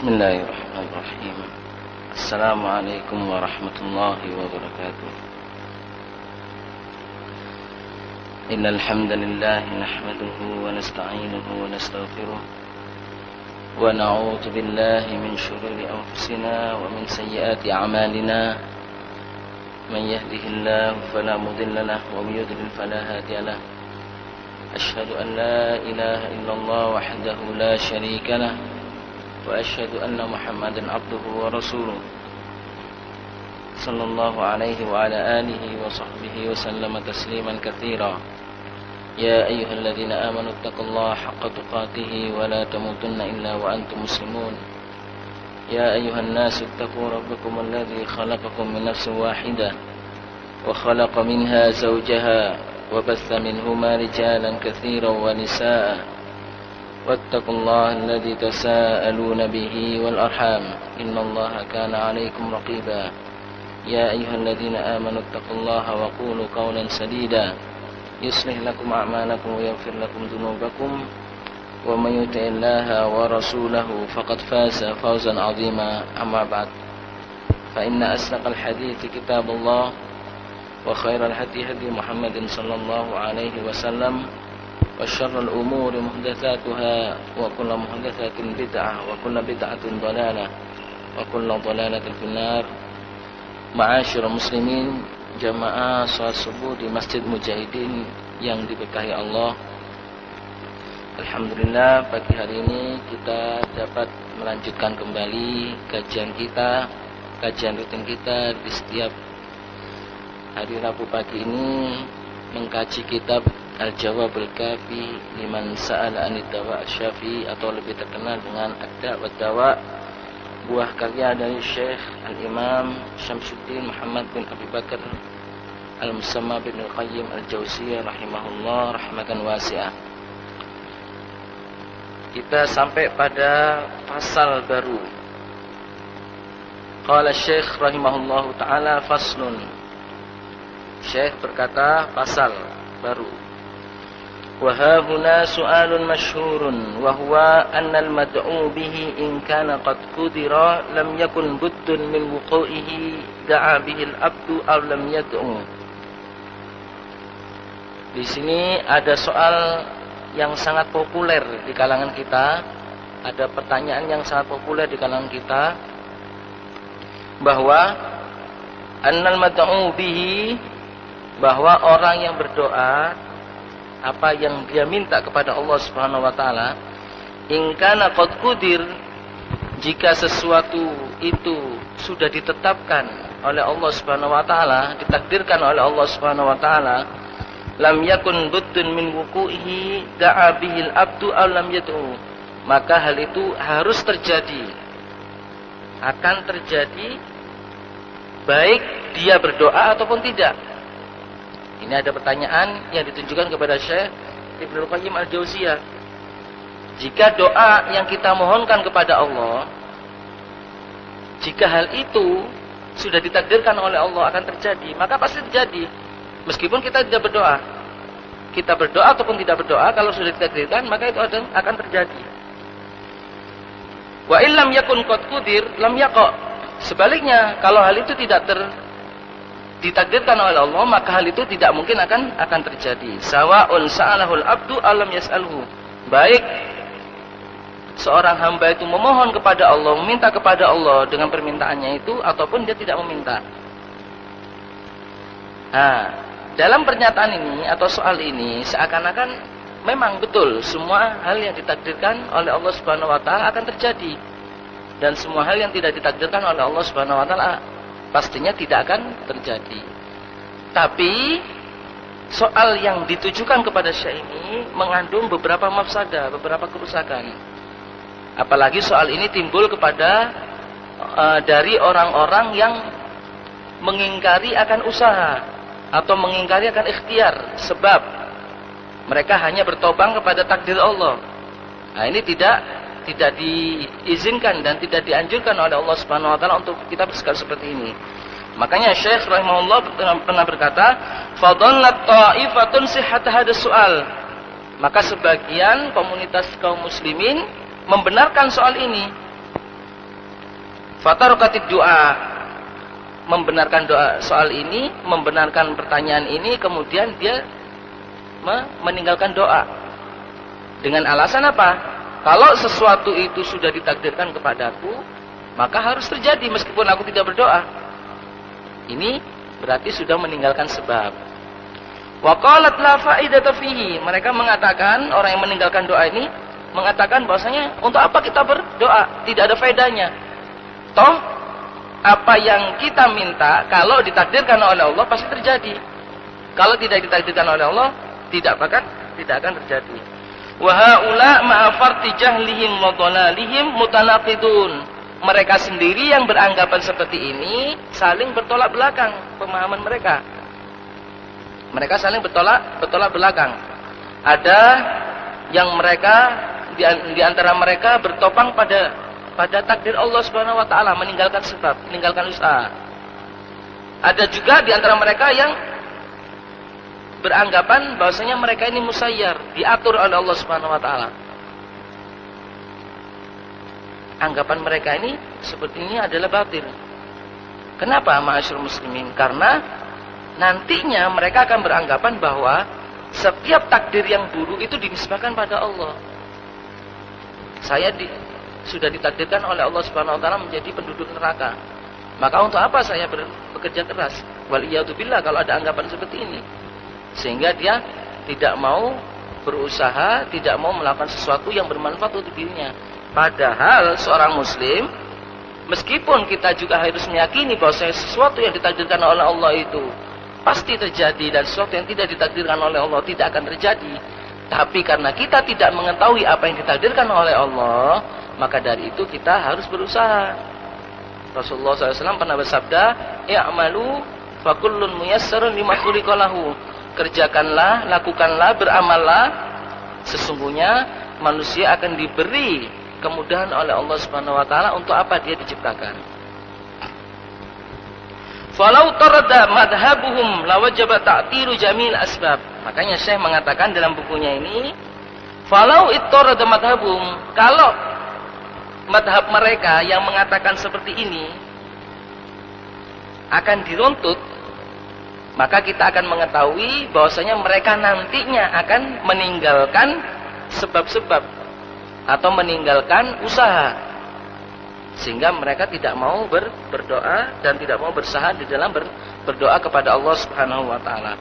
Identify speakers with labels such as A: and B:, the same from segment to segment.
A: Bismillahirrahmanirrahim. Assalamualaikum warahmatullahi wabarakatuh. Innal hamdalillah nahmaduhu wa nasta'inuhu wa nastaghfiruh wa na'udzu billahi min shururi anfusina wa min sayyiati a'malina. Man yahdihillahu fala mudilla lahu wa man yudlil fala hadiya lahu. Asyhadu an la ilaha illallah wahdahu la syarika lahu wa asyhadu anna Muhammadan abduhu wa rasuluh sallallahu alaihi wa ala alihi wa sahbihi wa sallama tasliman katsira. Ya ayyuhalladzina amanu taqullaha haqqa tuqatih wa la tamutunna illa wa antum muslimun. Ya ayyuhan nasu taqu rabbakum alladzi khalaqakum min nafsin wahidah wa khalaqa minha zawjaha wa batha minhuma rijalan katsiran wa nisaa'a. واتقوا الله الذي تساءلون به والأرحام إن الله كان عليكم رقيبا. يا أيها الذين آمنوا اتقوا الله وقولوا قولا سديدا يصلح لكم أعمالكم ويغفر لكم ذنوبكم ومن يطع الله ورسوله فقد فاز فوزا عظيما. أما بعد فإن أصدق الحديث كتاب الله وخير الهدي هدي محمد صلى الله عليه وسلم وشر الأمور محدثاتها وكل محدثة بدعة وكل بدعة ضلالة وكل ضلالة في النار. Ma'asyiral muslimin, jamaah salat subuh di Masjid Mujahidin yang diberkahi Allah. Alhamdulillah, pagi hari ini kita dapat melanjutkan kembali kajian rutin kita di setiap hari Rabu pagi ini, mengkaji kitab Al-Jawabul Kafi liman sa'ala anid dawa asy-Syafi'i, atau lebih terkenal dengan Ad-Da' wa Dawa, buah karya dari Syekh Al-Imam Syamsuddin Muhammad bin Abi Bakar Al-Musamma bin Al-Qayyim Al-Jauziyah rahimahullah rahmatan wasi'ah. Kita sampai pada pasal baru. Qala Syekh rahimahullahu ta'ala faslun. Syekh berkata pasal baru. Wa huna su'alun masyhurun wa huwa anna al-mad'u bihi in kana qad qudira lam yakun buddun min wuqu'ihi da'a bihi al-abdu aw lam yad'u. Di sini ada soal yang sangat populer di kalangan kita, ada pertanyaan yang sangat populer di kalangan kita, bahwa annal mad'u bihi, bahwa orang yang berdoa, apa yang dia minta kepada Allah Subhanahu wa taala, in kana qad qudir, jika sesuatu itu sudah ditetapkan oleh Allah Subhanahu wa taala, ditakdirkan oleh Allah Subhanahu wa taala, lam yakun buddun min wuqu'ihi da'a bihil abdu aw lam yad'u, maka hal itu harus terjadi, akan terjadi baik dia berdoa ataupun tidak. Ini ada pertanyaan yang ditunjukkan kepada Syekh Ibnul Qayyim Al-Jauziyah. Jika doa yang kita mohonkan kepada Allah, jika hal itu sudah ditakdirkan oleh Allah akan terjadi, maka pasti terjadi. Meskipun kita tidak berdoa. Kita berdoa ataupun tidak berdoa, kalau sudah ditakdirkan, maka itu akan terjadi. Wa illam yakun qad qudir lam yaqa. Sebaliknya, kalau hal itu tidak ditakdirkan oleh Allah, maka hal itu tidak mungkin akan terjadi. Sawa'un sa'alahul abdu alam yas'alhu, baik seorang hamba itu memohon kepada Allah, meminta kepada Allah dengan permintaannya itu, ataupun dia tidak meminta. Nah, dalam pernyataan ini atau soal ini seakan-akan memang betul semua hal yang ditakdirkan oleh Allah Subhanahu wa taala akan terjadi, dan semua hal yang tidak ditakdirkan oleh Allah Subhanahu wa taala pastinya tidak akan terjadi. Tapi soal yang ditujukan kepada Syekh ini mengandung beberapa mafsadah, beberapa kerusakan. Apalagi soal ini timbul kepada dari orang-orang yang mengingkari akan usaha atau mengingkari akan ikhtiar, sebab mereka hanya bertopang kepada takdir Allah. Nah, ini tidak diizinkan dan tidak dianjurkan oleh Allah Subhanahu wa taala untuk kita bersikap seperti ini. Makanya Syekh rahimahullah pernah berkata, fadhallat ta'ifatun sihhat hadzal soal. Maka sebagian komunitas kaum muslimin membenarkan soal ini. Fatarokatid doa, membenarkan doa soal ini, membenarkan pertanyaan ini, kemudian dia meninggalkan doa. Dengan alasan apa? Kalau sesuatu itu sudah ditakdirkan kepadaku, maka harus terjadi meskipun aku tidak berdoa. Ini berarti sudah meninggalkan sebab. Wa qalat la faidata fihi. Mereka mengatakan, orang yang meninggalkan doa ini mengatakan bahwasanya untuk apa kita berdoa? Tidak ada faedahnya. Toh apa yang kita minta kalau ditakdirkan oleh Allah pasti terjadi. Kalau tidak ditakdirkan oleh Allah tidak akan terjadi. Wa haula ma'a farti jahlihim wa dhalalihim mutanaqidun. Mereka sendiri yang beranggapan seperti ini saling bertolak belakang pemahaman mereka. Mereka saling bertolak belakang. Ada yang mereka di antara mereka bertopang pada takdir Allah Subhanahu wa taala, meninggalkan sebab, meninggalkan usaha. Ada juga di antara mereka yang beranggapan bahwasanya mereka ini musayyar, diatur oleh Allah Subhanahu wa taala. Anggapan mereka ini seperti ini adalah batil. Kenapa, ma'asyiral muslimin? Karena nantinya mereka akan beranggapan bahwa setiap takdir yang buruk itu dinisbahkan pada Allah. Saya sudah ditakdirkan oleh Allah Subhanahu wa taala menjadi penduduk neraka. Maka untuk apa saya bekerja keras? Waliyadzubillah kalau ada anggapan seperti ini. Sehingga dia tidak mau berusaha, tidak mau melakukan sesuatu yang bermanfaat untuk dirinya. Padahal seorang muslim, meskipun kita juga harus meyakini bahwa sesuatu yang ditakdirkan oleh Allah itu pasti terjadi, dan sesuatu yang tidak ditakdirkan oleh Allah tidak akan terjadi. Tapi karena kita tidak mengetahui apa yang ditakdirkan oleh Allah, maka dari itu kita harus berusaha. Rasulullah SAW pernah bersabda, "I'malu fakullun muyassarun lima khuliqa lahu." Kerjakanlah, lakukanlah, beramallah. Sesungguhnya manusia akan diberi kemudahan oleh Allah Subhanahu wa taala untuk apa dia diciptakan. Falau tarada madhabuhum lawajaba ta'tiru jamil asbab. Makanya Syekh mengatakan dalam bukunya ini, falau ittarada madhabuhum, kalau madhab mereka yang mengatakan seperti ini akan diruntut, maka kita akan mengetahui bahwasanya mereka nantinya akan meninggalkan sebab-sebab atau meninggalkan usaha, sehingga mereka tidak mau berdoa dan tidak mau berusaha di dalam berdoa kepada Allah Subhanahu wa taala.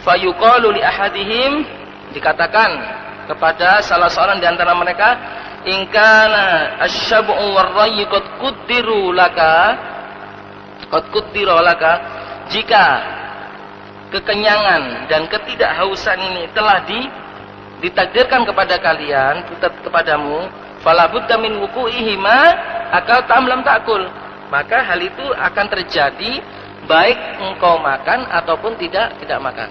A: Fayuqalu li ahadihim, dikatakan kepada salah seorang di antara mereka, in kana asy-syab'u war-rayyu qad quddiru laka, jika kekenyangan dan ketidakhausan ini telah ditakdirkan kepada kalian, kepadamu, fala budda min wuqu'ihima akal tam lam ta'kul, maka hal itu akan terjadi baik engkau makan ataupun tidak makan.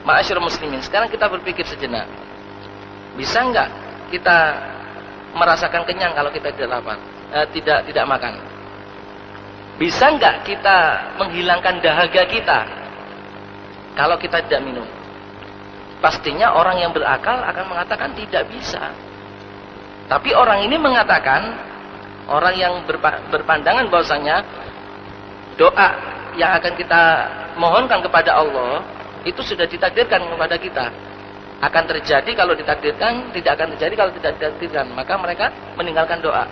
A: Ma'asyiral muslimin, sekarang kita berpikir sejenak. Bisa enggak kita merasakan kenyang kalau kita tidak lapar, tidak makan? Bisa enggak kita menghilangkan dahaga kita kalau kita tidak minum? Pastinya orang yang berakal akan mengatakan tidak bisa. Tapi orang ini mengatakan, orang yang berpandangan bahwasanya doa yang akan kita mohonkan kepada Allah itu sudah ditakdirkan kepada kita. Akan terjadi kalau ditakdirkan, tidak akan terjadi kalau tidak ditakdirkan. Maka mereka meninggalkan doa.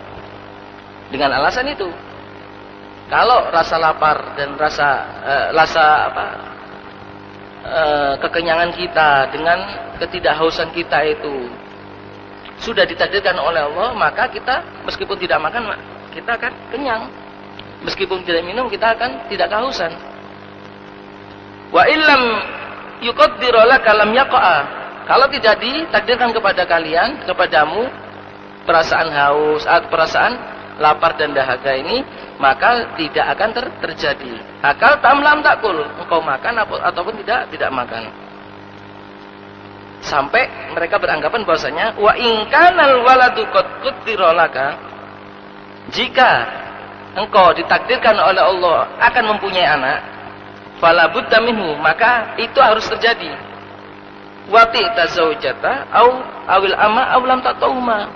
A: Dengan alasan itu. Kalau rasa lapar dan kekenyangan kita dengan ketidakhausan kita itu sudah ditakdirkan oleh Allah, maka kita meskipun tidak makan, kita akan kenyang. Meskipun tidak minum, kita akan tidak kehausan. Wa illam yuqaddir laka lam yaqa'a. Kalau tidak ditakdirkan kepada kalian, kepadamu perasaan haus atau perasaan lapar dan dahaga ini, maka tidak akan terjadi. Akal tam lam takul, engkau makan ataupun tidak makan. Sampai mereka beranggapan bahwasanya wa in kanal waladu qad qaddira laka, jika engkau ditakdirkan oleh Allah akan mempunyai anak, fala budda minhu, maka itu harus terjadi. Wa ta'tazaujata au awil ama aw lam tatahuma,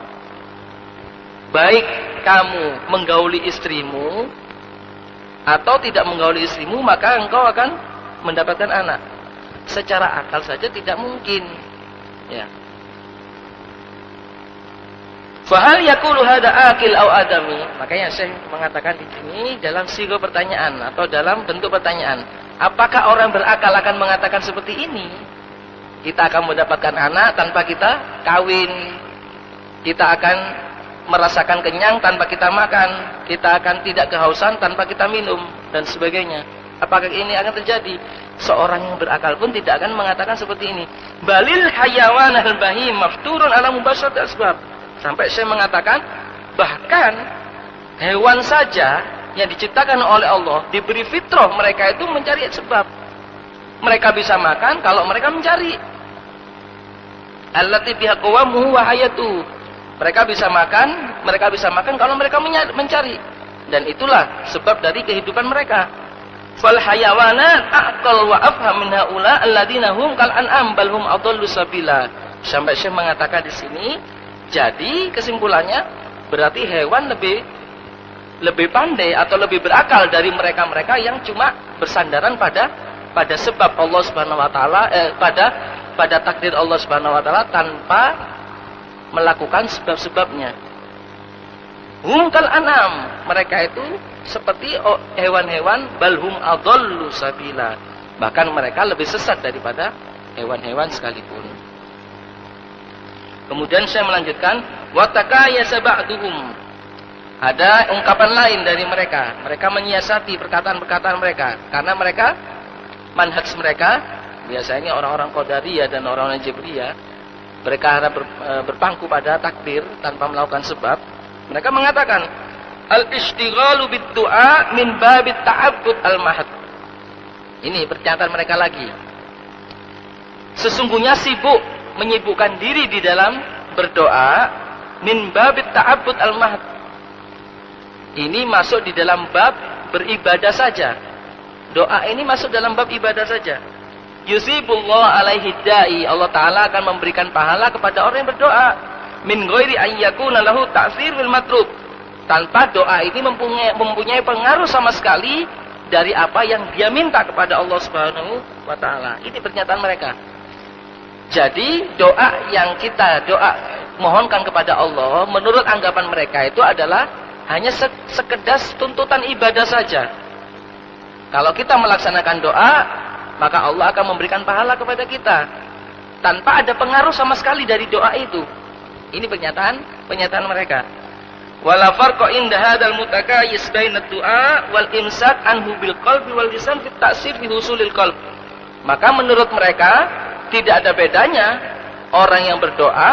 A: baik kamu menggauli istrimu atau tidak menggauli istrimu, maka engkau akan mendapatkan anak. Secara akal saja tidak mungkin. Ya. Fahal yaqulu hada akil au adami? Makanya Syekh mengatakan di sini dalam sigo pertanyaan atau dalam bentuk pertanyaan. Apakah orang berakal akan mengatakan seperti ini? Kita akan mendapatkan anak tanpa kita kawin. Kita akan merasakan kenyang tanpa kita makan. Kita akan tidak kehausan tanpa kita minum dan sebagainya. Apakah ini akan terjadi? Seorang yang berakal pun tidak akan mengatakan seperti ini. Balil hayawan al-bahim mafturun ala mubasyarat asbab. Sampai saya mengatakan bahkan hewan saja yang diciptakan oleh Allah diberi fitrah mereka itu mencari sebab. Mereka bisa makan kalau mereka mencari. Allati biha qawamuhu wa hayatu. Mereka bisa makan kalau mereka mencari. Dan itulah sebab dari kehidupan mereka. Fal hayawanat aqal wa afham min haula alladziina hum kal an'am bal hum adallu sabila. Sampai saya mengatakan di sini, jadi kesimpulannya berarti hewan lebih pandai atau lebih berakal dari mereka-mereka yang cuma bersandaran pada sebab Allah Subhanahu wa taala, pada takdir Allah Subhanahu wa taala tanpa melakukan sebab-sebabnya. Hum kal an'am, mereka itu seperti hewan-hewan, balhum adallu sabila. Bahkan mereka lebih sesat daripada hewan-hewan sekalipun. Kemudian saya melanjutkan, watakayasa ba'duhum. Ada ungkapan lain dari mereka. Mereka menyiasati perkataan-perkataan mereka karena mereka manhaj mereka biasanya orang-orang Qadariyah dan orang-orang Jabriyah. Mereka harap berpangku pada takdir tanpa melakukan sebab. Mereka mengatakan al-ishtighalu bid-du'a min babit ta'abbud al-mahad. Ini pernyataan mereka lagi. Sesungguhnya sibuk menyibukkan diri di dalam berdoa min babit ta'abbud al-mahad. Ini masuk di dalam bab beribadah saja. Doa ini masuk dalam bab ibadah saja. Yusibullah alaihi da'i, Allah Ta'ala akan memberikan pahala kepada orang yang berdoa min ghairi an yakuna lahu ta'sir bil matlub, tanpa doa ini mempunyai pengaruh sama sekali dari apa yang dia minta kepada Allah Subhanahu wa taala. Ini pernyataan mereka. Jadi doa yang kita mohonkan kepada Allah menurut anggapan mereka itu adalah hanya sekedar tuntutan ibadah saja. Kalau kita melaksanakan doa, maka Allah akan memberikan pahala kepada kita tanpa ada pengaruh sama sekali dari doa itu. Ini pernyataan mereka. Wala farqa inda hadzal mutakayis baina du'a wal imsak anhu bil qalbi wal lisan fi ta'sir fi husulil qalb. Maka menurut mereka tidak ada bedanya orang yang berdoa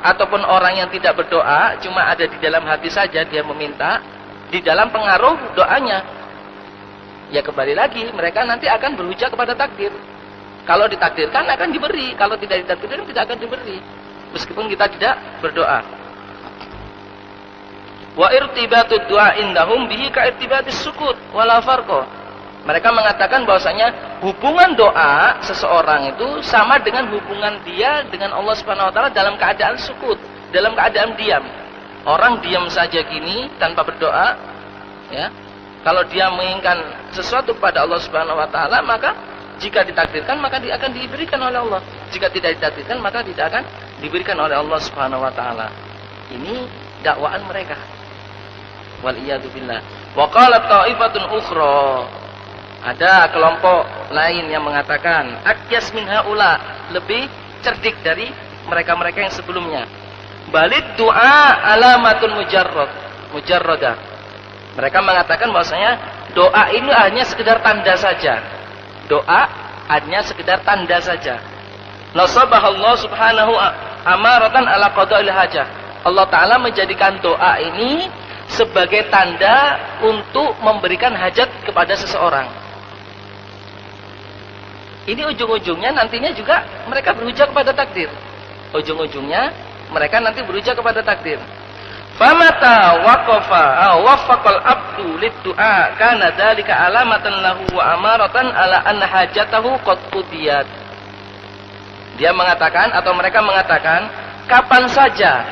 A: ataupun orang yang tidak berdoa, cuma ada di dalam hati saja dia meminta, di dalam pengaruh doanya. Ya kembali lagi, mereka nanti akan berhujah kepada takdir. Kalau ditakdirkan akan diberi, kalau tidak ditakdirkan tidak akan diberi. Meskipun kita tidak berdoa. Wa irtibatud du'a indahum bihi ka irtibatis sukut wala farqa. Mereka mengatakan bahwasanya hubungan doa seseorang itu sama dengan hubungan dia dengan Allah Subhanahu wa taala dalam keadaan sukut, dalam keadaan diam. Orang diam saja gini tanpa berdoa, ya. Kalau dia menginginkan sesuatu kepada Allah Subhanahu wa taala, maka jika ditakdirkan maka dia akan diberikan oleh Allah. Jika tidak ditakdirkan maka tidak akan diberikan oleh Allah Subhanahu wa taala. Ini dakwaan mereka. Wal iyadu billah. Wa qalat ta'ifatun ukhra. Ada kelompok lain yang mengatakan akyas min haula, lebih cerdik dari mereka-mereka yang sebelumnya. Balid du'a alamatun mujarradah. Mereka mengatakan bahwasanya doa ini hanya sekedar tanda saja. Doa hanya sekedar tanda saja. Nasabahallahu subhanahu amaratan ala qada'il hajah. Allah Ta'ala menjadikan doa ini sebagai tanda untuk memberikan hajat kepada seseorang. Ini ujung-ujungnya nantinya juga mereka berhujah kepada takdir. Ujung-ujungnya mereka nanti berhujah kepada takdir. Famata waqafa waffaqal abdu lid-du'a kana dzalika alamatan lahu wa amaratan ala anna hajatahu qad qudiyat. Dia mengatakan atau mereka mengatakan kapan saja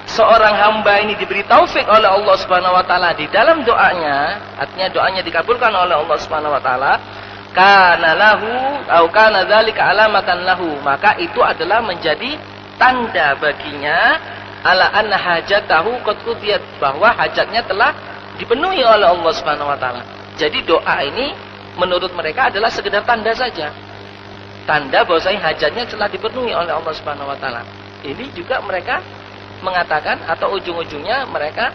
A: seorang hamba ini diberi taufik oleh Allah Subhanahu wa taala di dalam doanya, artinya doanya dikabulkan oleh Allah Subhanahu wa taala, kana lahu atau kana dzalika alamatan lahu, maka itu adalah menjadi tanda baginya ala anna hajatahu qad qudiyat, bahwa hajatnya telah dipenuhi oleh Allah Subhanahu wa taala. Jadi doa ini menurut mereka adalah sekedar tanda saja. Tanda bahwasanya hajatnya telah dipenuhi oleh Allah Subhanahu wa taala. Ini juga mereka mengatakan atau ujung-ujungnya mereka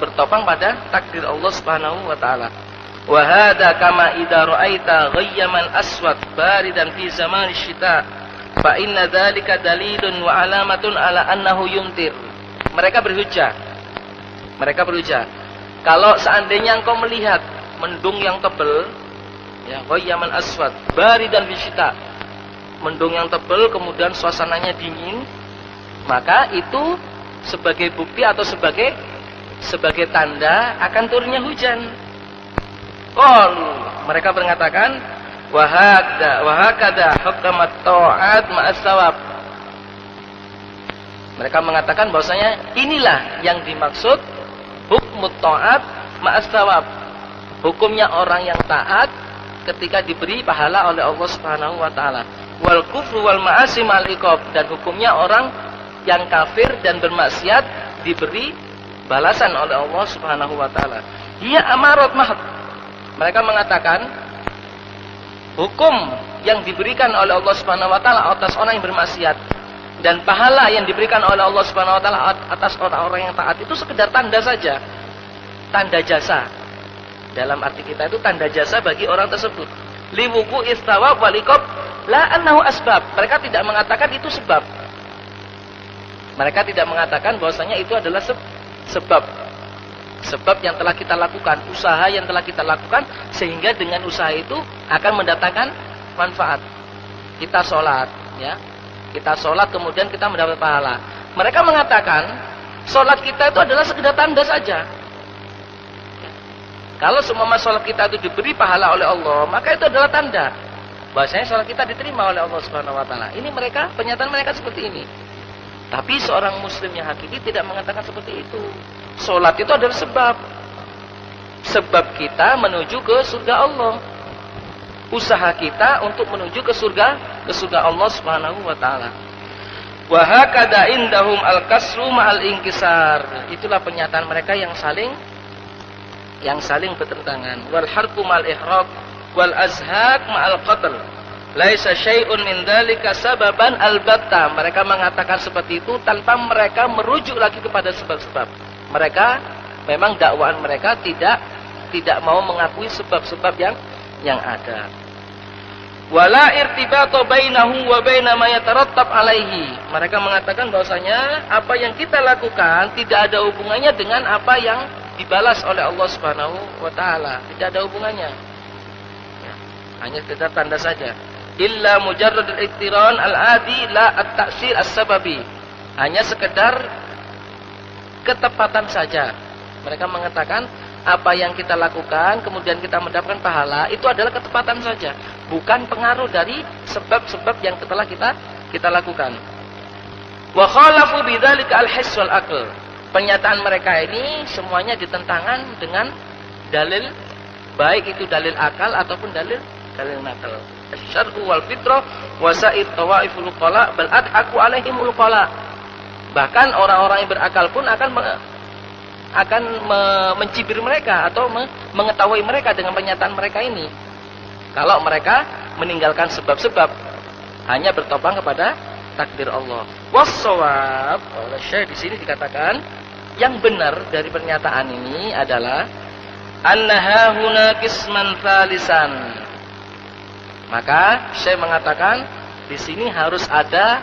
A: bertopang pada takdir Allah Subhanahu wa taala. Wa hadza kama idza ra'aita ghayyaman aswad baridan fi zaman syita fa inna dzalika dalilun wa alamatun ala annahu yumtir. Mereka berhujjah. Kalau seandainya engkau melihat mendung yang tebal, ya, ghayyaman aswad baridan fi syita, mendung yang tebal kemudian suasananya dingin, maka itu sebagai bukti atau sebagai tanda akan turunnya hujan. Mereka mengatakan wahakada hukamat ta'at ma'as sawab. Mereka mengatakan bahwasanya inilah yang dimaksud hukmut ta'at ma'as sawab. Hukumnya orang yang taat ketika diberi pahala oleh Allah Subhanahu wa taala. Wal kufru wal ma'asi ma'al iqab, dan hukumnya orang yang kafir dan bermaksiat diberi balasan oleh Allah Subhanahu wa taala. Dia amarat mahd. Mereka mengatakan hukum yang diberikan oleh Allah Subhanahu wa taala atas orang yang bermaksiat dan pahala yang diberikan oleh Allah Subhanahu wa taala atas orang-orang yang taat itu sekedar tanda saja. Tanda jasa. Dalam arti kita itu tanda jasa bagi orang tersebut. Liwuku istawab walikop la annahu asbab. Mereka tidak mengatakan itu sebab. Mereka tidak mengatakan bahwasanya itu adalah sebab yang telah kita lakukan, usaha yang telah kita lakukan sehingga dengan usaha itu akan mendatangkan manfaat. Kita sholat, ya, kita sholat kemudian kita mendapat pahala. Mereka mengatakan sholat kita itu adalah sekedar tanda saja. Kalau semua sholat kita itu diberi pahala oleh Allah, maka itu adalah tanda bahwasanya sholat kita diterima oleh Allah Subhanahu wa taala. Ini mereka, pernyataan mereka seperti ini. Tapi seorang muslim yang hakiki tidak mengatakan seperti itu. Sholat itu adalah sebab kita menuju ke surga Allah. Usaha kita untuk menuju ke surga Allah Subhanahu wa taala. Wa hakada indahum al-kasru ma'al inkisar. Itulah pernyataan mereka yang saling bertentangan. Wal harqu ma'al ihraq wal azhaq ma'al qatl. Laisa syai'un min dzalika sababan albatta. Mereka mengatakan seperti itu tanpa mereka merujuk lagi kepada sebab-sebab. Mereka memang dakwaan mereka tidak mau mengakui sebab-sebab yang ada. Wala irtibata bainahu wa baina ma yatarattab alaihi. Mereka mengatakan bahwasanya apa yang kita lakukan tidak ada hubungannya dengan apa yang dibalas oleh Allah Subhanahu wa taala. Tidak ada hubungannya. Ya, hanya sekedar tanda saja. Illa mujarrad al-iqtiran al-adi la at-ta'sir as-sababi. Hanya sekedar ketepatan saja. Mereka mengatakan apa yang kita lakukan kemudian kita mendapatkan pahala itu adalah ketepatan saja, bukan pengaruh dari sebab-sebab yang telah kita lakukan. Wa khalafu bidzalika al-hiss wal aql. Pernyataan mereka ini semuanya ditentangan dengan dalil, baik itu dalil akal ataupun dalil nakal. Syar'u wal fitrah wa sa'id tawaiful qala bal adhaku alaihimul qala. Bahkan orang-orang yang berakal pun akan mencibir mereka atau mengetahui mereka dengan pernyataan mereka ini. Kalau mereka meninggalkan sebab-sebab, hanya bertopang kepada takdir Allah. Was-shawab, oleh Syekh di sini dikatakan yang benar dari pernyataan ini adalah annaha huna qisman tsalisan. Maka Syekh mengatakan di sini harus ada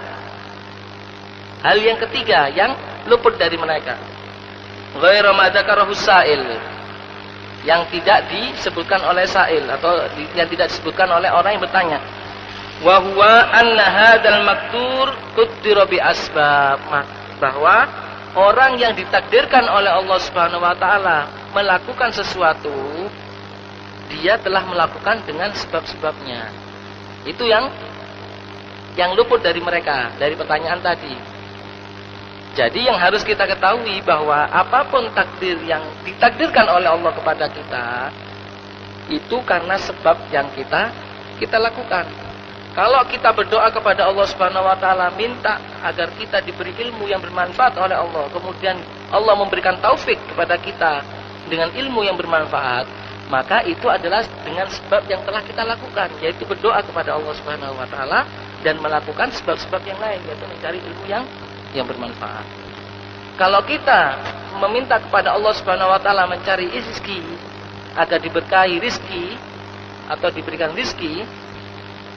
A: hal yang ketiga yang luput dari mereka. Ghairu ma dzakarahu sa'il, yang tidak disebutkan oleh sa'il atau yang tidak disebutkan oleh orang yang bertanya. Wa huwa anna hadzal maqdur qaddara bi asbab, bahwa orang yang ditakdirkan oleh Allah Subhanahu wa taala melakukan sesuatu, dia telah melakukan dengan sebab-sebabnya. Itu yang luput dari mereka dari pertanyaan tadi. Jadi yang harus kita ketahui bahwa apapun takdir yang ditakdirkan oleh Allah kepada kita, itu karena sebab yang kita lakukan. Kalau kita berdoa kepada Allah Subhanahu wa taala, minta agar kita diberi ilmu yang bermanfaat oleh Allah, kemudian Allah memberikan taufik kepada kita dengan ilmu yang bermanfaat, maka itu adalah dengan sebab yang telah kita lakukan, yaitu berdoa kepada Allah Subhanahu wa taala dan melakukan sebab-sebab yang lain, yaitu mencari ilmu yang bermanfaat. Kalau kita meminta kepada Allah Subhanahu wa taala mencari rezeki agar diberkahi rezeki atau diberikan rezeki,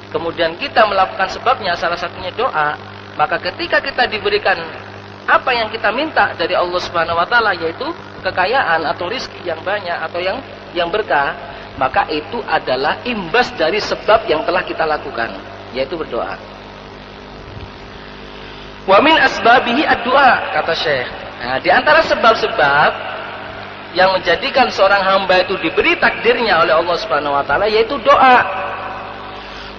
A: kemudian kita melakukan sebabnya, salah satunya doa, maka ketika kita diberikan apa yang kita minta dari Allah Subhanahu wa taala, yaitu kekayaan atau rezeki yang banyak atau yang berkah, maka itu adalah imbas dari sebab yang telah kita lakukan, yaitu berdoa. Wa min asbabihi ad-du'a, kata Syekh. Nah, di antara sebab-sebab yang menjadikan seorang hamba itu diberi takdirnya oleh Allah Subhanahu wa taala, yaitu doa.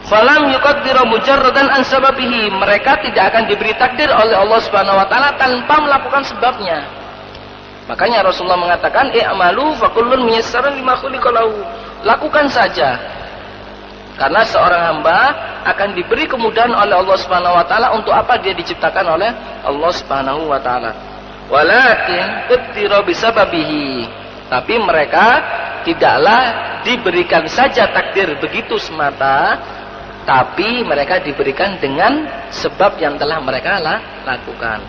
A: Falam yuqaddiru mujarradan an sababihi, mereka tidak akan diberi takdir oleh Allah Subhanahu wa taala tanpa melakukan sebabnya. Makanya Rasulullah mengatakan, i'malu fa kullun miyassarun lima khuliqa lahu. Lakukan saja. Karena seorang hamba akan diberi kemudahan oleh Allah Subhanahu wa taala untuk apa dia diciptakan oleh Allah Subhanahu wa taala. Walakin qaddira bisababihi. Tapi mereka tidaklah diberikan saja takdir begitu semata, tapi mereka diberikan dengan sebab yang telah mereka lakukan.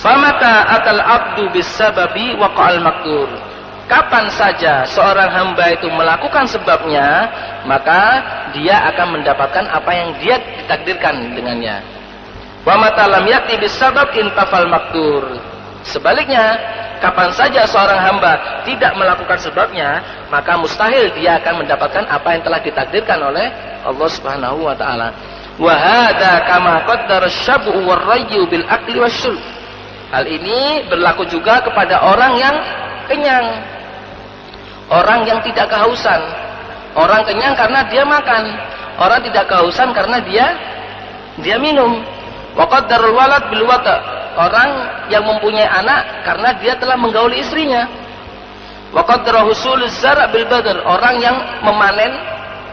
A: Famata atal abdu bisababi waqa'al maqdur. Kapan saja seorang hamba itu melakukan sebabnya, maka dia akan mendapatkan apa yang dia ditakdirkan dengannya. Wa mata lam yati bisabab intafal maqdur. Sebaliknya, kapan saja seorang hamba tidak melakukan sebabnya, maka mustahil dia akan mendapatkan apa yang telah ditakdirkan oleh Allah Subhanahu wa taala. Wa hadza kama qaddara asy-syab'u war-rayyu bil akli wasyurb. Hal ini berlaku juga kepada orang yang kenyang, orang yang tidak kehausan. Orang kenyang karena dia makan, orang tidak kehausan karena dia minum. Wa qaddarul walad bil wata', orang yang mempunyai anak karena dia telah menggauli istrinya. Wa qaddara husuluz zar' bil badr, orang yang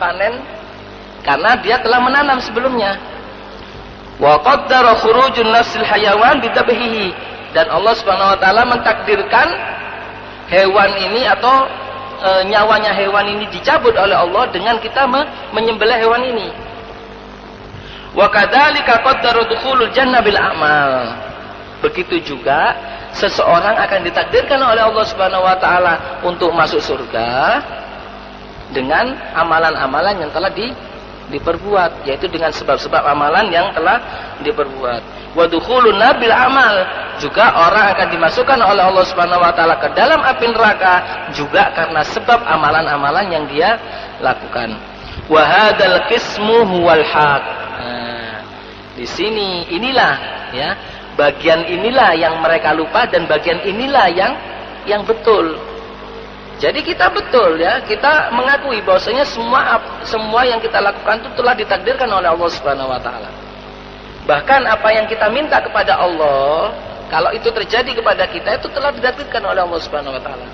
A: panen karena dia telah menanam sebelumnya. Wa qaddara khurujun nafsil hayawan bidabhihi, dan Allah Subhanahu wa taala mentakdirkan hewan ini atau nyawanya hewan ini dicabut oleh Allah dengan kita menyembelih hewan ini. Wa kadzalika qaddara dukhulul jannah bil a'mal. Begitu juga seseorang akan ditakdirkan oleh Allah Subhanahu wa taala untuk masuk surga dengan amalan-amalan yang telah diperbuat, yaitu dengan sebab-sebab amalan yang telah diperbuat. Wa dukhulun nabil amal, juga orang akan dimasukkan oleh Allah Subhanahu wa taala ke dalam api neraka juga karena sebab amalan-amalan yang dia lakukan. Wa hadzal qismu huwal haq. Nah, di sini inilah ya, bagian inilah yang mereka lupa dan bagian inilah yang betul. Jadi kita betul ya, kita mengakui bahwasanya semua yang kita lakukan itu telah ditakdirkan oleh Allah Subhanahu wa taala. Bahkan apa yang kita minta kepada Allah, kalau itu terjadi kepada kita, itu telah ditakdirkan oleh Allah Subhanahu wa taala.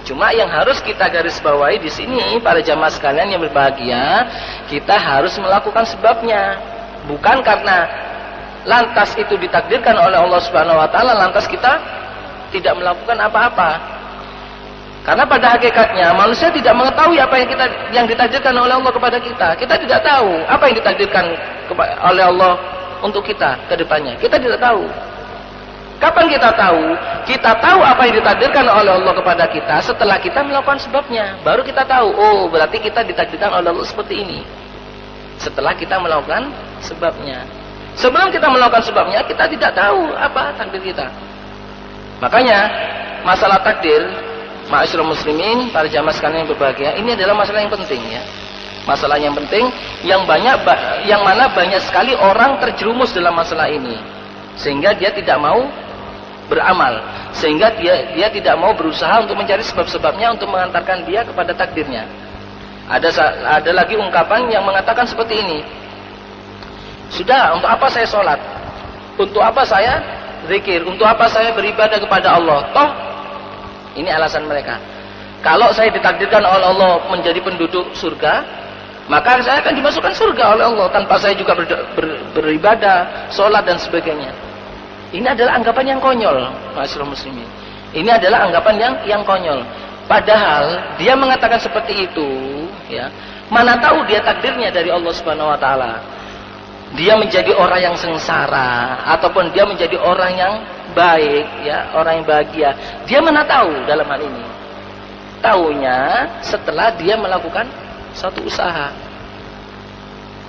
A: Cuma yang harus kita garis bawahi di sini, para jamaah sekalian yang berbahagia, kita harus melakukan sebabnya. Bukan karena lantas itu ditakdirkan oleh Allah Subhanahu wa taala, lantas kita tidak melakukan apa-apa. Karena pada hakikatnya manusia tidak mengetahui apa yang ditakdirkan oleh Allah kepada kita. Kita tidak tahu apa yang ditakdirkan oleh Allah untuk kita ke depannya. Kita tidak tahu. Kapan kita tahu? Kita tahu apa yang ditakdirkan oleh Allah kepada kita setelah kita melakukan sebabnya. Baru kita tahu, oh berarti kita ditakdirkan oleh Allah seperti ini. Setelah kita melakukan sebabnya. Sebelum kita melakukan sebabnya, kita tidak tahu apa takdir kita. Makanya masalah takdir, ma'asyiral muslimin, para jamaah sekalian yang berbahagia, ini adalah masalah yang penting ya. Masalah yang penting yang mana banyak sekali orang terjerumus dalam masalah ini. Sehingga dia tidak mau beramal, sehingga dia tidak mau berusaha untuk mencari sebab-sebabnya untuk mengantarkan dia kepada takdirnya. Ada lagi ungkapan yang mengatakan seperti ini. Sudah, untuk apa saya sholat? Untuk apa saya zikir? Untuk apa saya beribadah kepada Allah? Toh, ini alasan mereka. Kalau saya ditakdirkan oleh Allah menjadi penduduk surga, maka saya akan dimasukkan surga oleh Allah tanpa saya juga beribadah, sholat dan sebagainya. Ini adalah anggapan yang konyol, ma'asyiral muslimin. Ini adalah anggapan yang konyol. Padahal dia mengatakan seperti itu, ya. Mana tahu dia takdirnya dari Allah Subhanahu wa taala. Dia menjadi orang yang sengsara ataupun dia menjadi orang yang baik, ya, orang yang bahagia. Dia mana tahu dalam hal ini? Taunya setelah dia melakukan satu usaha.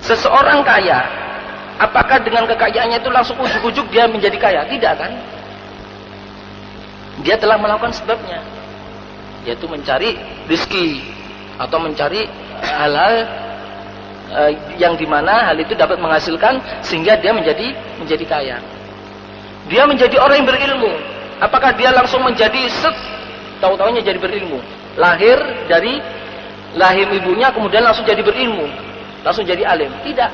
A: Seseorang kaya, apakah dengan kekayaannya itu langsung ujuk-ujuk dia menjadi kaya? Tidak kan? Dia telah melakukan sebabnya, yaitu mencari rezeki atau mencari hal-hal yang dimana hal itu dapat menghasilkan sehingga dia menjadi kaya. Dia menjadi orang yang berilmu. Apakah dia langsung menjadi tahu-tahunya jadi berilmu? Lahir dari lahir ibunya kemudian langsung jadi berilmu, langsung jadi alim? Tidak.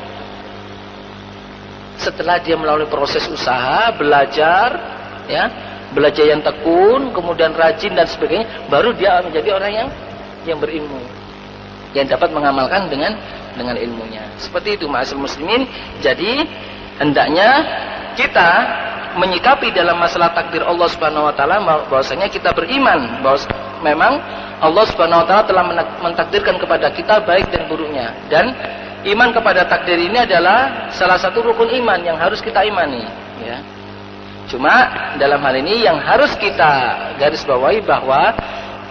A: Setelah dia melalui proses usaha, belajar, ya, belajar yang tekun, kemudian rajin dan sebagainya, baru dia menjadi orang yang berilmu, yang dapat mengamalkan dengan ilmunya. Seperti itu, ma'asyiral muslimin. Jadi hendaknya kita menyikapi dalam masalah takdir Allah Subhanahu wa taala bahwasanya kita beriman bahwa memang Allah Subhanahu wa taala telah mentakdirkan kepada kita baik dan buruknya, dan iman kepada takdir ini adalah salah satu rukun iman yang harus kita imani, ya. Cuma dalam hal ini yang harus kita garis bawahi bahwa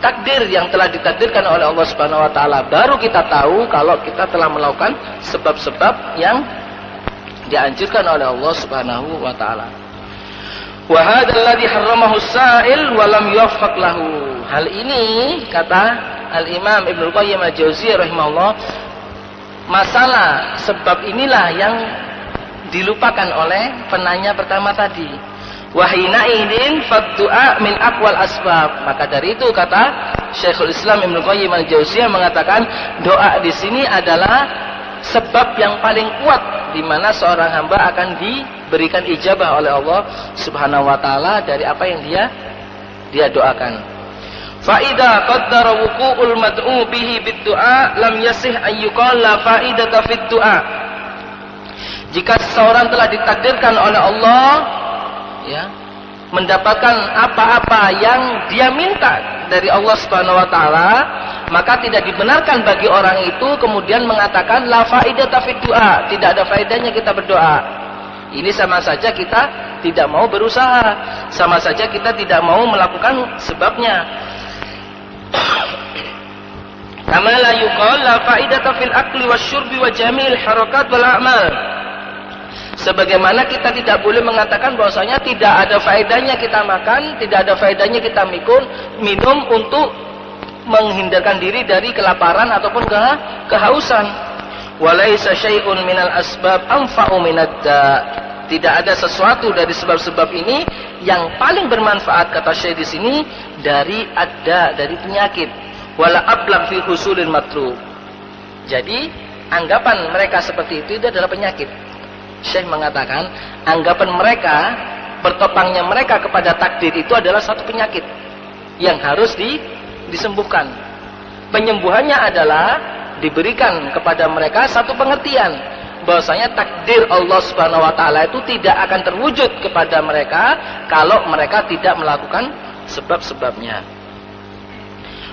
A: takdir yang telah ditakdirkan oleh Allah Subhanahu wa taala baru kita tahu kalau kita telah melakukan sebab-sebab yang dianjurkan oleh Allah Subhanahu wa taala. Wa hadzal ladzi harramahu as-sa'il wa lam yuwaffaq lahu. Hal ini kata Al-Imam Ibnu Qayyim Al-Jauziyah rahimahullah, masalah sebab inilah yang dilupakan oleh penanya pertama tadi. Wa hina idin fad-du'a min aqwal asbab. Maka dari itu kata Syekhul Islam Ibnu Qayyim Al-Jauziyah mengatakan doa di sini adalah sebab yang paling kuat di mana seorang hamba akan diberikan ijabah oleh Allah Subhanahu wa taala dari apa yang dia doakan. Fa idza qaddara wuqu'ul mad'u bihi bid-du'a lam yasih an yuqal la fa'idata fid-du'a. Jika seseorang telah ditakdirkan oleh Allah, ya, mendapatkan apa-apa yang dia minta dari Allah Subhanahu wa taala, maka tidak dibenarkan bagi orang itu kemudian mengatakan la faidata fid du'a, tidak ada faedahnya kita berdoa. Ini sama saja kita tidak mau berusaha, sama saja kita tidak mau melakukan sebabnya. Kama la yuqal la faidata fil akli wasyurbi wa jami'il harakat wal a'mal. Sebagaimana kita tidak boleh mengatakan bahwasanya tidak ada faedahnya kita makan, tidak ada faedahnya kita minum untuk menghindarkan diri dari kelaparan ataupun kehausan. Walaisa syai'un minal asbab anfa'u minad da'. Tidak ada sesuatu dari sebab-sebab ini yang paling bermanfaat kata Syekh di sini dari penyakit. Wala ablaq fi husulil matlub. Jadi anggapan mereka seperti itu adalah penyakit. Syekh mengatakan anggapan mereka, bertopangnya mereka kepada takdir itu adalah satu penyakit yang harus disembuhkan. Penyembuhannya adalah diberikan kepada mereka satu pengertian bahwasanya takdir Allah Subhanahu wa taala itu tidak akan terwujud kepada mereka kalau mereka tidak melakukan sebab-sebabnya.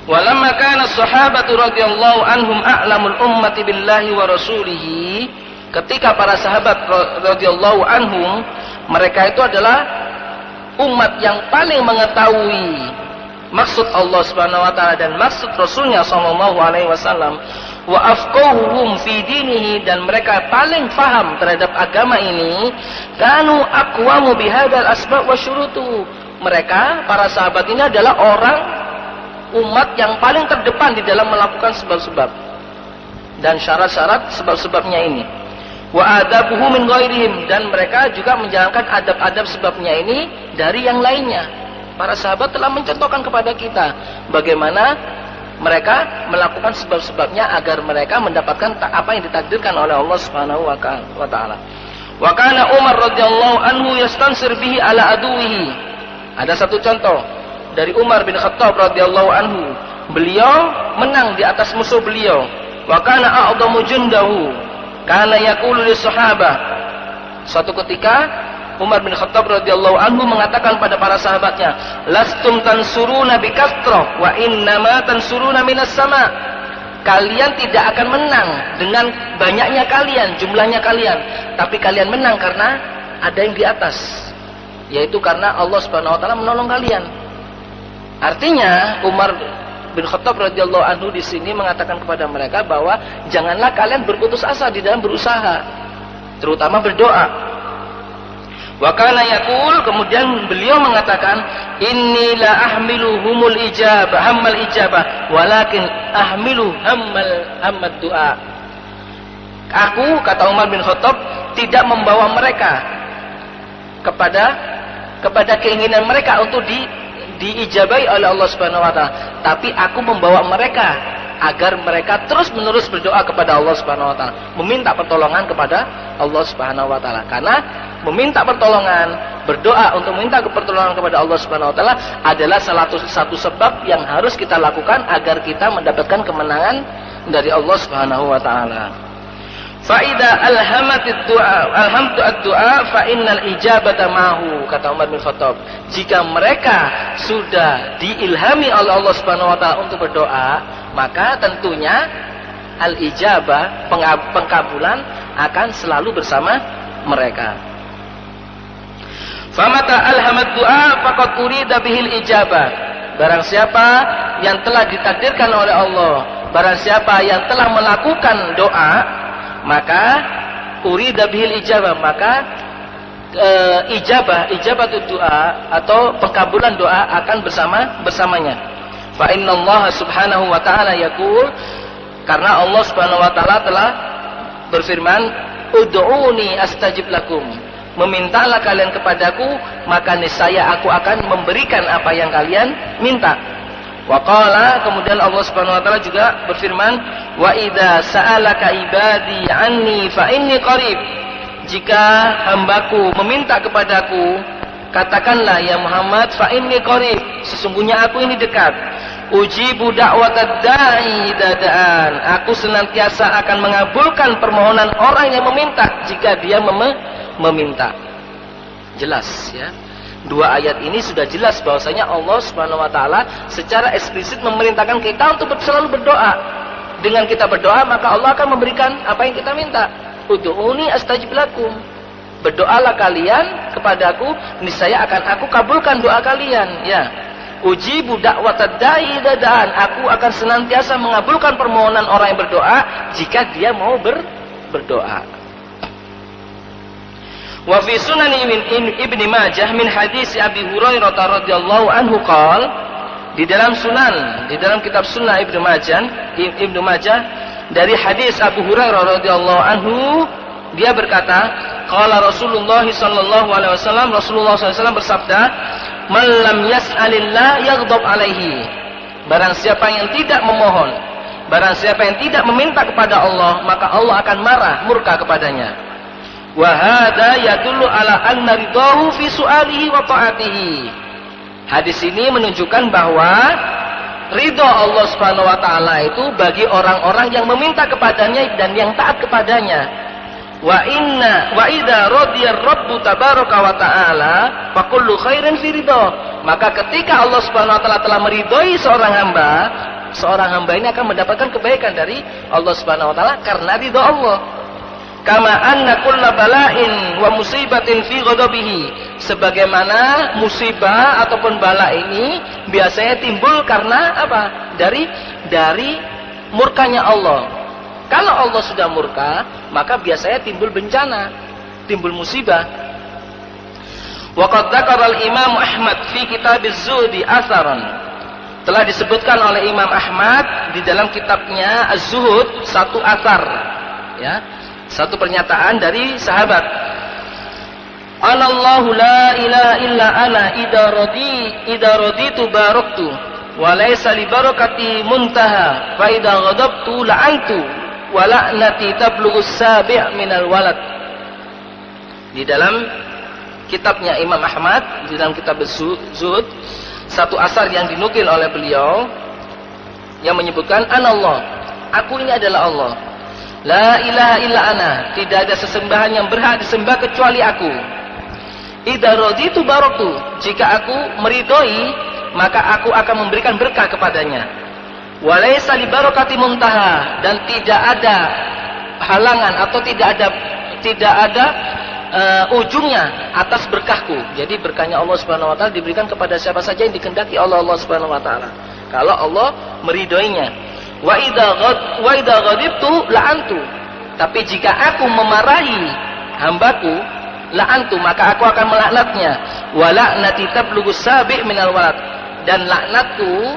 A: Walamma kana as-sahabatu radhiyallahu anhum a'lamul ummati billahi wa rasulihi, ketika para sahabat radhiyallahu anhum, mereka itu adalah umat yang paling mengetahui maksud Allah Subhanahu wa taala dan maksud Rasulnya sallallahu alaihi wasallam, wa afqahuhum fi dinihi, dan mereka paling faham terhadap agama ini, kanu aqwamu bihadzal asbab wa syurutu. Mereka para sahabat ini adalah orang umat yang paling terdepan di dalam melakukan sebab-sebab dan syarat-syarat sebab-sebabnya ini. Wa adabuhu min ghairihim, dan mereka juga menjalankan adab-adab sebabnya ini dari yang lainnya. Para sahabat telah mencontohkan kepada kita bagaimana mereka melakukan sebab-sebabnya agar mereka mendapatkan apa yang ditakdirkan oleh Allah Subhanahu wa taala. Wa kana Umar radhiyallahu anhu yastansir bihi ala aduwihi. Ada satu contoh dari Umar bin Khattab radhiyallahu anhu. Beliau menang di atas musuh beliau. Wa kana a'dhamu jundahu. Kana yaqulu lis sahabah. Suatu ketika Umar bin Khattab radhiyallahu anhu mengatakan pada para sahabatnya, "Lastum tansuruna bikasrah wa innama tansuruna minas sama." Kalian tidak akan menang dengan banyaknya kalian, jumlahnya kalian, tapi kalian menang karena ada yang di atas, yaitu karena Allah Subhanahu wa taala menolong kalian. Artinya Umar bin Khattab radhiyallahu anhu di sini mengatakan kepada mereka bahwa janganlah kalian berputus asa di dalam berusaha, terutama berdoa. Wa kana yaqul, kemudian beliau mengatakan, inni la ahmilu humul ijabah hammal ijabah walakin ahmilu hammad du'a. Aku, kata Umar bin Khattab, tidak membawa mereka kepada keinginan mereka untuk diijabai oleh Allah Subhanahu wa taala, tapi aku membawa mereka agar mereka terus-menerus berdoa kepada Allah Subhanahu wa taala, meminta pertolongan kepada Allah Subhanahu wa taala. Karena meminta pertolongan, berdoa untuk meminta pertolongan kepada Allah Subhanahu wa taala adalah satu sebab yang harus kita lakukan agar kita mendapatkan kemenangan dari Allah Subhanahu wa taala. Fa idza alhamtu ad-du'a fa innal ijabata mahu, kata Umar bin Khattab. Jika mereka sudah diilhami oleh Allah Subhanahu wa taala untuk berdoa, maka tentunya al-ijabah, pengkabulan akan selalu bersama mereka. Famata alhamad du'a faqad urida bihil ijabah. Barang siapa yang telah ditakdirkan oleh Allah, barang siapa yang telah melakukan doa, maka urida bihil ijabah, maka ijabah doa atau pengkabulan doa akan bersamanya. Fa innallaha subhanahu wa ta'ala yaqul, karena Allah Subhanahu wa taala telah berfirman, ud'uni astajib lakum. Memintalah kalian kepadaku, maka niscaya aku akan memberikan apa yang kalian minta. Wa qala, kemudian Allah Subhanahu wa taala juga berfirman, wa idza sa'alaka ibadi anni fa inni qarib. Jika hambaku meminta kepadaku, katakanlah ya Muhammad, fa inni qarib, sesungguhnya aku ini dekat. Ujibu da'watad da'i dadaan. Aku senantiasa akan mengabulkan permohonan orang yang meminta jika dia meminta. Jelas ya. Dua ayat ini sudah jelas bahwasanya Allah Subhanahu wa taala secara eksplisit memerintahkan kita untuk selalu berdoa. Dengan kita berdoa, maka Allah akan memberikan apa yang kita minta. Ud'uni astajib lakum. Berdoalah kalian kepadaku, niscaya akan aku kabulkan doa kalian, ya. Ujibu da'watad da'i dadaan. Aku akan senantiasa mengabulkan permohonan orang yang berdoa jika dia mau berdoa. Wa fi sunan Ibnu Majah min hadis Abi Hurairah radhiyallahu anhu qala, di dalam kitab Sunnah Ibnu Majah dari hadis Abu Hurairah radhiyallahu anhu, dia berkata, qala Rasulullah sallallahu alaihi wasallam, Rasulullah sallallahu alaihi wasallam bersabda, man lam yas'alillah yaghdab alaihi. Barang siapa yang tidak memohon, barang siapa yang tidak meminta kepada Allah, maka Allah akan marah, murka kepadanya. Wa hadza yadullu ala anna ridahu fi su'alihi wa ta'atihi. Hadis ini menunjukkan bahwa ridha Allah Subhanahu wa taala itu bagi orang-orang yang meminta kepadanya dan yang taat kepadanya. Wa idza radiya rabbu tabaraka wa ta'ala fa kullu khairin fi ridha. Maka ketika Allah Subhanahu wa taala telah meridhoi seorang hamba ini akan mendapatkan kebaikan dari Allah Subhanahu wa taala karena ridha Allah. Kama anna kulla bala'in wa musibatin fi ghadabihi. Sebagaimana musibah ataupun bala ini biasanya timbul karena apa? Dari murkanya Allah. Kalau Allah sudah murka, maka biasanya timbul bencana, timbul musibah. Wa qad dzakara al-Imam Ahmad fi kitab az-Zuhd atharan. Telah disebutkan oleh Imam Ahmad di dalam kitabnya Az-Zuhud satu athar, ya. Satu pernyataan dari sahabat. Anallahu la ilaha illa ana idza raditu baraktu wa laysa li barakati muntaha fa idza ghadabtu la'antu wa la'nati tablughu as-sabi' minal walad. Di dalam kitabnya Imam Ahmad, di dalam kitab Zuhud, satu asar yang dinukil oleh beliau yang menyebutkan anallah, aku ini adalah Allah. La ilaha illa ana, tidak ada sesembahan yang berhak disembah kecuali aku. Idza raditu baraktu, jika aku meridhoi maka aku akan memberikan berkah kepadanya. Walaysa li barakati muntaha, dan tidak ada halangan atau tidak ada ujungnya atas berkahku. Jadi berkahnya Allah Subhanahu wa taala diberikan kepada siapa saja yang dikehendaki oleh Allah Subhanahu wa taala. Kalau Allah meridhoinya. Wa idza ghadibtu la'antu. Tapi jika aku memarahi hambaku, la'antu, maka aku akan melaknatnya. Wa la'nati tablughu sabi' minal walad. Dan laknatku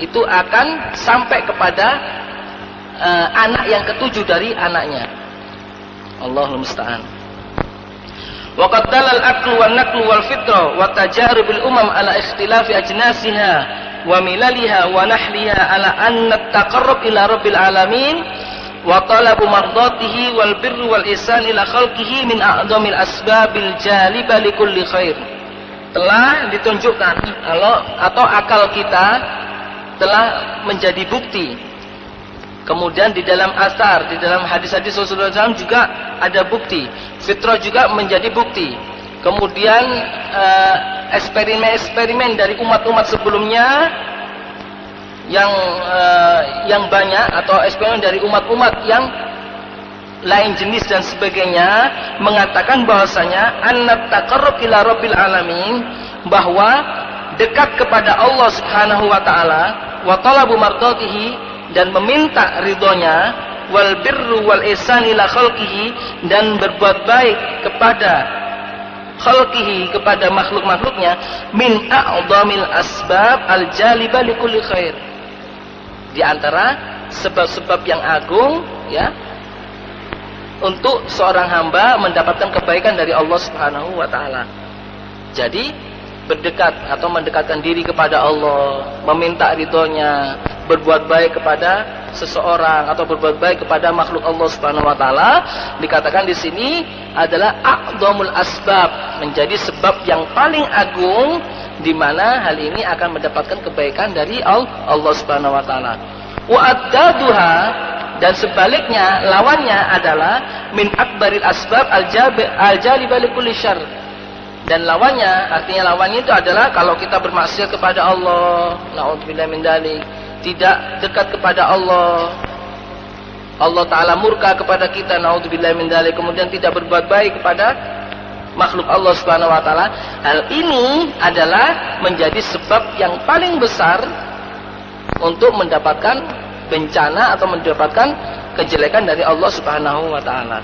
A: itu akan sampai kepada anak yang ketujuh dari anaknya. Allahul musta'an. Wa qad dalal aqlu wan naqlu wal fitra wa tajarubil umam ala ikhtilafi ajnasiha wa milaliha wa nahliha ala anna at-taqarrub ila rabbil alamin wa talabu mardatihi wal birri wal ihsan ila khalqihi min a'dhamil asbabil jaliba likulli khair. Telah ditunjukkan atau akal kita telah menjadi bukti. Kemudian di dalam asar, di dalam hadis-hadis Rasulullah SAW juga ada bukti. Fitrah juga menjadi bukti. Kemudian eksperimen-eksperimen dari umat-umat sebelumnya yang banyak, atau eksperimen dari umat-umat yang lain jenis dan sebagainya, mengatakan bahwasanya annat taqarrub ila rabbil alamin, bahwa dekat kepada Allah Subhanahu wa taala, wa talabu mardatihi, dan meminta ridhonya, wal birru wal ihsan ila khalqihi, dan berbuat baik kepada khalqihi, kepada makhluk-makhluknya, min a'dhamil asbab al jaliba likulli khair, di antara sebab-sebab yang agung, ya, untuk seorang hamba mendapatkan kebaikan dari Allah Subhanahu wa taala. Jadi berdekat atau mendekatkan diri kepada Allah, meminta ridhonya, berbuat baik kepada seseorang atau berbuat baik kepada makhluk Allah Subhanahu wa taala, dikatakan di sini adalah a'dhamul asbab, menjadi sebab yang paling agung di mana hal ini akan mendapatkan kebaikan dari Allah Subhanahu wa taala. Wa addaduha, dan sebaliknya lawannya adalah min akbaril asbab al-jaliba likulli syarr. Dan lawannya, artinya lawannya itu adalah kalau kita bermaksiat kepada Allah, na'udzubillah min dzalik, tidak dekat kepada Allah, Allah Ta'ala murka kepada kita, na'udzubillah min dzalik, kemudian tidak berbuat baik kepada makhluk Allah Subhanahu wa taala. Hal ini adalah menjadi sebab yang paling besar untuk mendapatkan bencana atau mendapatkan kejelekan dari Allah Subhanahu wa taala.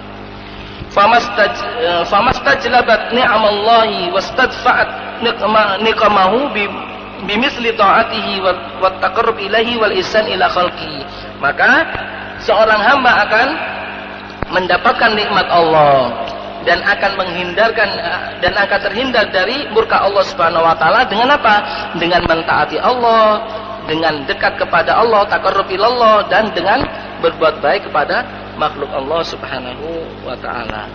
A: Famastajlabat ni'amallahi wastadfa'at niqamahu bimisli ta'atihi wa taqarrub ilahi wal ihsan ila khalqihi. Maka seorang hamba akan mendapatkan nikmat Allah dan akan menghindarkan dan akan terhindar dari murka Allah Subhanahu wa taala dengan apa? Dengan mentaati Allah, dengan dekat kepada Allah, taqarrub ilallah, dan dengan berbuat baik kepada makhluk Allah Subhanahu wa taala.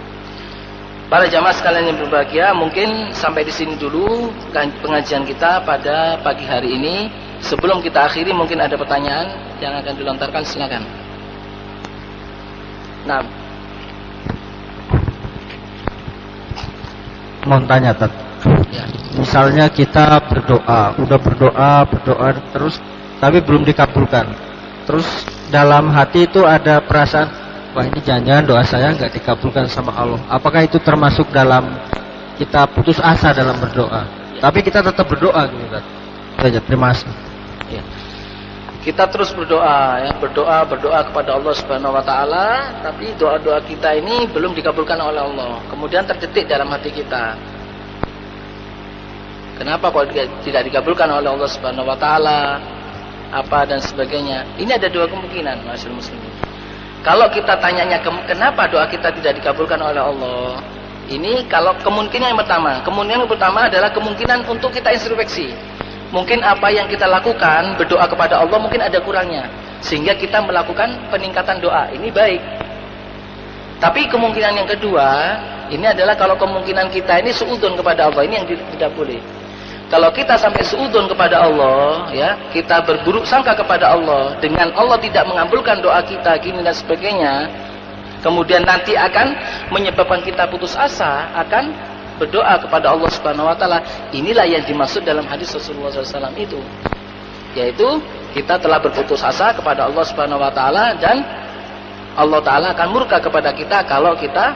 A: Para jamaah sekalian yang berbahagia, mungkin sampai di sini dulu pengajian kita pada pagi hari ini. Sebelum kita akhiri, mungkin ada pertanyaan yang akan dilontarkan, silakan. Nah,
B: mau tanya, Tat.
A: ya.
B: Misalnya kita berdoa, udah berdoa terus, tapi belum dikabulkan. Terus dalam hati itu ada perasaan, wah ini jangan-jangan doa saya nggak dikabulkan sama Allah. Apakah itu termasuk dalam kita putus asa dalam berdoa?
A: Ya.
B: Tapi kita tetap berdoa, gitu kan? Saja, terima kasih.
A: Ya. Kita terus berdoa, ya, berdoa kepada Allah Subhanahu wa taala, tapi doa-doa kita ini belum dikabulkan oleh Allah. Kemudian terdetik dalam hati kita, kenapa kok tidak dikabulkan oleh Allah Subhanahu wa taala? Apa dan sebagainya. Ini ada dua kemungkinan, masyaallah muslimin. Kalau kita tanyanya kenapa doa kita tidak dikabulkan oleh Allah, ini kalau kemungkinan yang pertama adalah kemungkinan untuk kita introspeksi. Mungkin apa yang kita lakukan, berdoa kepada Allah, mungkin ada kurangnya, sehingga kita melakukan peningkatan doa. Ini baik. Tapi kemungkinan yang kedua, Ini adalah kalau kemungkinan kita ini suudzon kepada Allah, ini yang tidak boleh. Kalau kita sampai suudzon kepada Allah, ya, kita berburuk sangka kepada Allah dengan Allah tidak mengabulkan doa kita gini dan sebagainya, kemudian nanti akan menyebabkan kita putus asa akan berdoa kepada Allah Subhanahu wa taala. Inilah yang dimaksud dalam hadis Rasulullah SAW itu, yaitu kita telah berputus asa kepada Allah Subhanahu wa taala dan Allah taala akan murka kepada kita kalau kita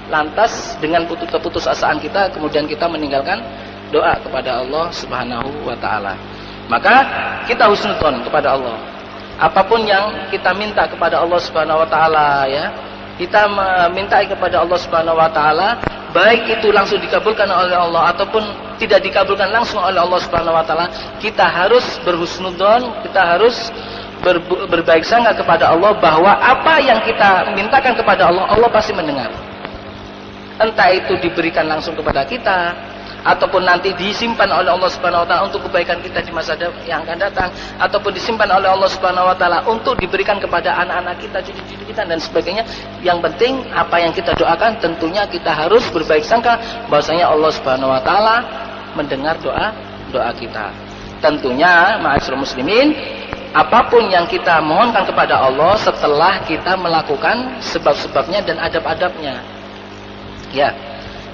A: lantas dengan keputusasaan kita kemudian kita meninggalkan doa kepada Allah Subhanahu wa taala. Maka kita husnudzon kepada Allah. Apapun yang kita minta kepada Allah Subhanahu wa taala, ya, kita meminta kepada Allah Subhanahu wa taala, baik itu langsung dikabulkan oleh Allah ataupun tidak dikabulkan langsung oleh Allah Subhanahu wa taala, kita harus berhusnudzon, kita harus berbaik sangka kepada Allah bahwa apa yang kita mintakan kepada Allah, Allah pasti mendengar. Entah itu diberikan langsung kepada kita ataupun nanti disimpan oleh Allah Subhanahu wa taala untuk kebaikan kita di masa yang akan datang, ataupun disimpan oleh Allah Subhanahu wa taala untuk diberikan kepada anak-anak kita, cucu-cucu kita dan sebagainya. Yang penting apa yang kita doakan tentunya kita harus berbaik sangka bahwasanya Allah Subhanahu wa taala mendengar doa kita. Tentunya ma'asyiral muslimin, apapun yang kita mohonkan kepada Allah setelah kita melakukan sebab-sebabnya dan adab-adabnya. Ya.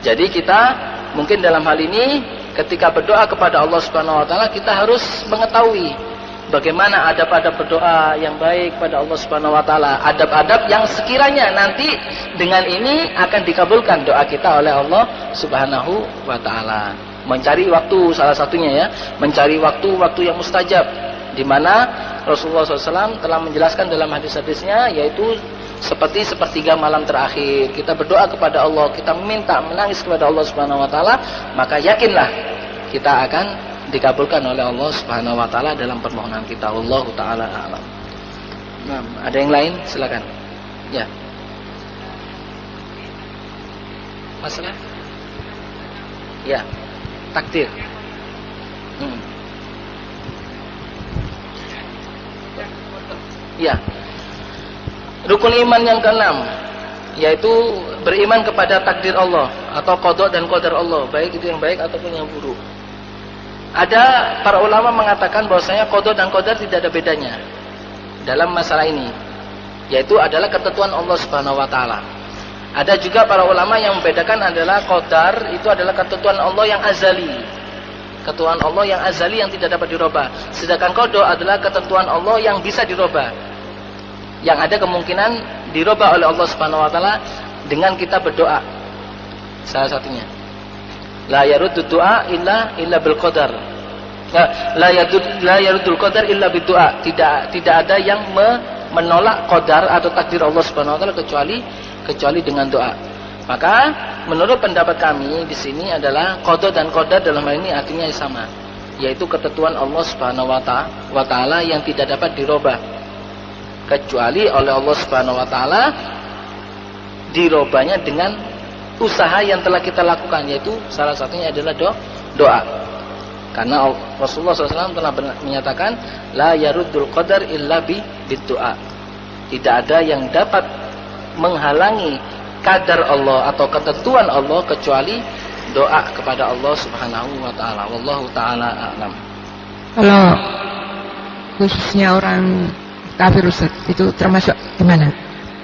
A: Jadi kita mungkin dalam hal ini ketika berdoa kepada Allah Subhanahu wa taala kita harus mengetahui bagaimana adab-adab berdoa yang baik pada Allah Subhanahu wa taala, adab-adab yang sekiranya nanti dengan ini akan dikabulkan doa kita oleh Allah Subhanahu wa taala. Mencari waktu salah satunya, ya, mencari waktu-waktu yang mustajab, di mana Rasulullah SAW telah menjelaskan dalam hadis-hadisnya, yaitu seperti sepertiga malam terakhir kita berdoa kepada Allah, kita meminta, menangis kepada Allah Subhanahu wa taala, maka yakinlah kita akan dikabulkan oleh Allah Subhanahu wa taala dalam permohonan kita. Wallahu taala a'lam. Nah, ada yang lain? Silakan. Ya. Masalah? Ya. Takdir. Ya. Rukun iman yang keenam, yaitu beriman kepada takdir Allah atau qada dan qadar Allah, baik itu yang baik ataupun yang buruk. Ada para ulama mengatakan bahwasanya qada dan qadar tidak ada bedanya dalam masalah ini, yaitu adalah ketentuan Allah Subhanahu wa taala. Ada juga para ulama yang membedakan adalah qadar itu adalah ketentuan Allah yang azali, ketentuan Allah yang azali yang tidak dapat dirubah. Sedangkan qada adalah ketentuan Allah yang bisa dirubah, yang ada kemungkinan dirubah oleh Allah Subhanahu wa taala dengan kita berdoa. Salah satunya, la yaruddu du'a illa bil qadar. La yaruddul qadar illa bid du'a. Tidak ada yang menolak qadar atau takdir Allah Subhanahu wa taala kecuali dengan doa. Maka menurut pendapat kami di sini adalah qada dan qadar dalam hal ini artinya sama, yaitu ketentuan Allah Subhanahu wa taala yang tidak dapat dirubah kecuali oleh Allah Subhanahu wa taala, dirobahnya dengan usaha yang telah kita lakukan, yaitu salah satunya adalah doa. Karena Rasulullah SAW telah menyatakan la yaruddul qadar illa bid-du'a. Tidak ada yang dapat menghalangi kadar Allah atau ketentuan Allah kecuali doa kepada Allah Subhanahu wa taala. Wallahu taala a'lam.
C: Kalau khususnya orang kafir Ustaz, itu termasuk gimana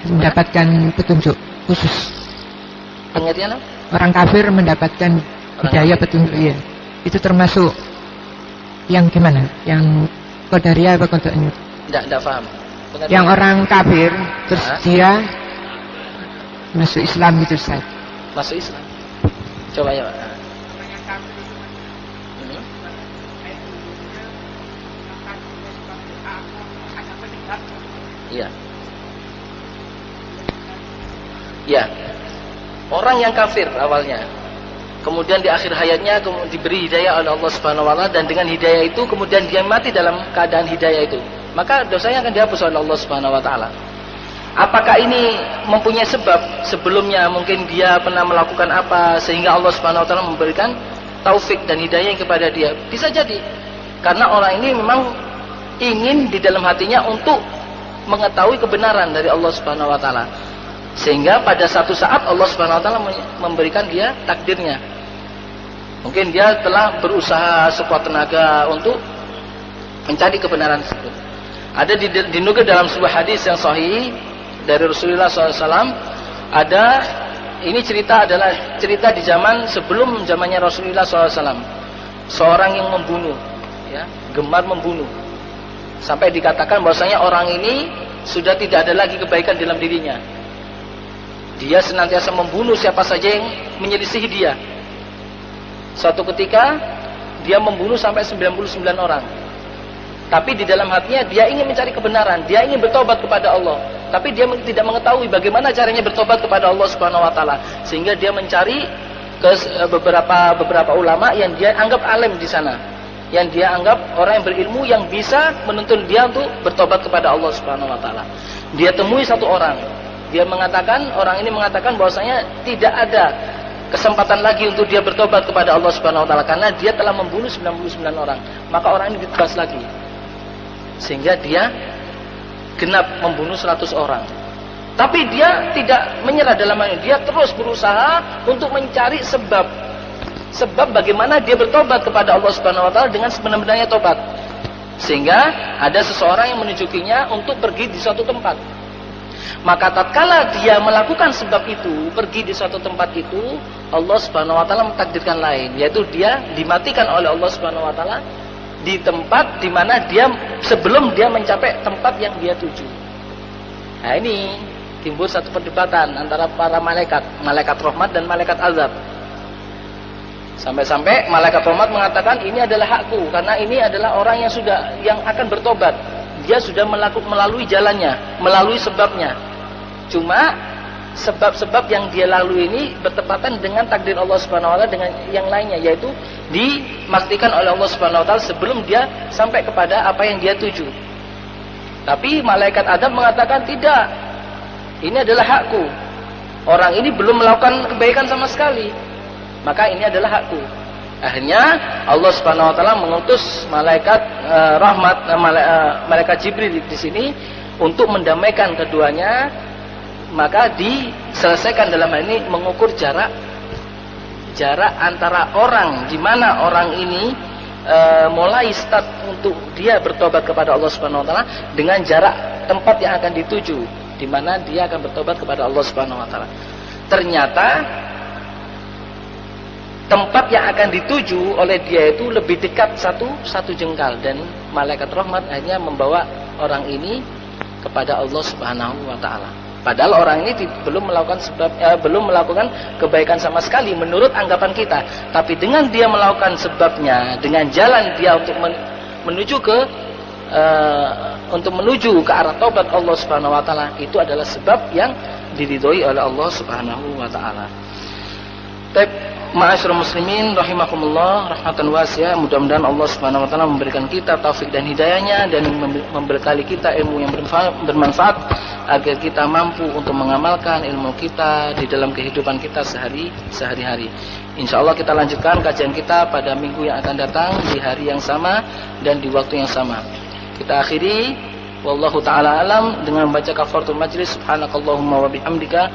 C: mendapatkan petunjuk khusus?
A: Pengertian apa?
C: Orang kafir mendapatkan hidayah petunjuk, ya. Itu termasuk yang gimana? Yang qadariyah apa qadariyah?
A: Tidak paham. Pengertian.
C: Yang orang kafir terus dia masuk Islam itu Ustaz.
A: Masuk Islam. Coba ya, Pak. Iya. Ya. Orang yang kafir awalnya, kemudian di akhir hayatnya diberi hidayah oleh Allah Subhanahu wa taala, dan dengan hidayah itu kemudian dia mati dalam keadaan hidayah itu, maka dosanya akan dihapus oleh Allah Subhanahu wa taala. Apakah ini mempunyai sebab sebelumnya, mungkin dia pernah melakukan apa sehingga Allah Subhanahu wa taala memberikan taufik dan hidayah kepada dia? Bisa jadi. Karena orang ini memang ingin di dalam hatinya untuk mengetahui kebenaran dari Allah Subhanahu wa taala. Sehingga pada satu saat Allah Subhanahu wa taala memberikan dia takdirnya. Mungkin dia telah berusaha sekuat tenaga untuk mencari kebenaran tersebut. Ada dinukil dalam sebuah hadis yang sahih dari Rasulullah SAW. Ada, ini cerita adalah cerita di zaman sebelum zamannya Rasulullah SAW. Seorang yang membunuh, ya, gemar membunuh. Sampai dikatakan bahwasanya orang ini sudah tidak ada lagi kebaikan dalam dirinya. Dia senantiasa membunuh siapa saja yang menyelisihi dia. Suatu ketika dia membunuh sampai 99 orang. Tapi di dalam hatinya dia ingin mencari kebenaran, dia ingin bertobat kepada Allah. Tapi dia tidak mengetahui bagaimana caranya bertobat kepada Allah Subhanahu wa taala. Sehingga dia mencari ke beberapa ulama yang dia anggap alim di sana. Yang dia anggap orang yang berilmu yang bisa menuntun dia untuk bertobat kepada Allah Subhanahu wa taala. Dia temui satu orang. Orang ini mengatakan bahwasanya tidak ada kesempatan lagi untuk dia bertobat kepada Allah Subhanahu wa taala karena dia telah membunuh 99 orang. Maka orang ini ditebas lagi. Sehingga dia genap membunuh 100 orang. Tapi dia tidak menyerah dalam hal ini. Dia terus berusaha untuk mencari sebab bagaimana dia bertobat kepada Allah Subhanahu wa taala dengan sebenar-benarnya tobat. Sehingga ada seseorang yang menunjukinya untuk pergi di suatu tempat. Maka tatkala dia melakukan sebab itu, pergi di suatu tempat itu, Allah Subhanahu wa taala mentakdirkan lain, yaitu dia dimatikan oleh Allah Subhanahu wa taala di tempat di mana dia sebelum dia mencapai tempat yang dia tuju. Nah, ini timbul satu perdebatan antara para malaikat rahmat dan malaikat azab. Sampai-sampai malaikat rahmat mengatakan ini adalah hakku karena ini adalah orang yang akan bertobat. Dia sudah melalui jalannya, melalui sebabnya. Cuma sebab-sebab yang dia lalui ini bertepatan dengan takdir Allah Subhanahu wa taala dengan yang lainnya, yaitu dimastikan oleh Allah Subhanahu wa taala sebelum dia sampai kepada apa yang dia tuju. Tapi malaikat Adam mengatakan tidak. Ini adalah hakku. Orang ini belum melakukan kebaikan sama sekali. Maka ini adalah hakku. Akhirnya Allah Subhanahu wa taala mengutus malaikat rahmat, malaikat Jibril di sini untuk mendamaikan keduanya. Maka diselesaikan dalam hal ini mengukur jarak antara orang di mana orang ini mulai start untuk dia bertobat kepada Allah Subhanahu wa taala dengan jarak tempat yang akan dituju di mana dia akan bertobat kepada Allah Subhanahu wa taala. Ternyata tempat yang akan dituju oleh dia itu lebih dekat satu jengkal, dan malaikat rahmat hanya membawa orang ini kepada Allah Subhanahu wa taala. Padahal orang ini belum melakukan kebaikan sama sekali menurut anggapan kita. Tapi dengan dia melakukan sebabnya, dengan jalan dia untuk menuju ke arah taubat Allah Subhanahu wa taala, itu adalah sebab yang diridhoi oleh Allah Subhanahu wa taala. Ma'asyiral muslimin rahimakumullah rahmatan wasi'ah. Mudah-mudahan Allah Subhanahu wa taala memberikan kita taufik dan hidayahnya dan memberkahi kita ilmu yang bermanfaat agar kita mampu untuk mengamalkan ilmu kita di dalam kehidupan kita sehari-hari. Insyaallah kita lanjutkan kajian kita pada minggu yang akan datang di hari yang sama dan di waktu yang sama. Kita akhiri wallahu taala alam dengan membaca kafaratul majlis. Subhanakallahumma wa bihamdika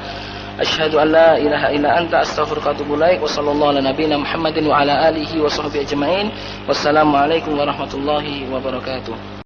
A: asyhadu an la ilaha illa anta astaghfiruka wa atubu ilaik. Wa sallallahu ala nabiyyina Muhammadin wa ala alihi wa sahbihi ajmain. Wassalamu alaikum warahmatullahi wabarakatuh.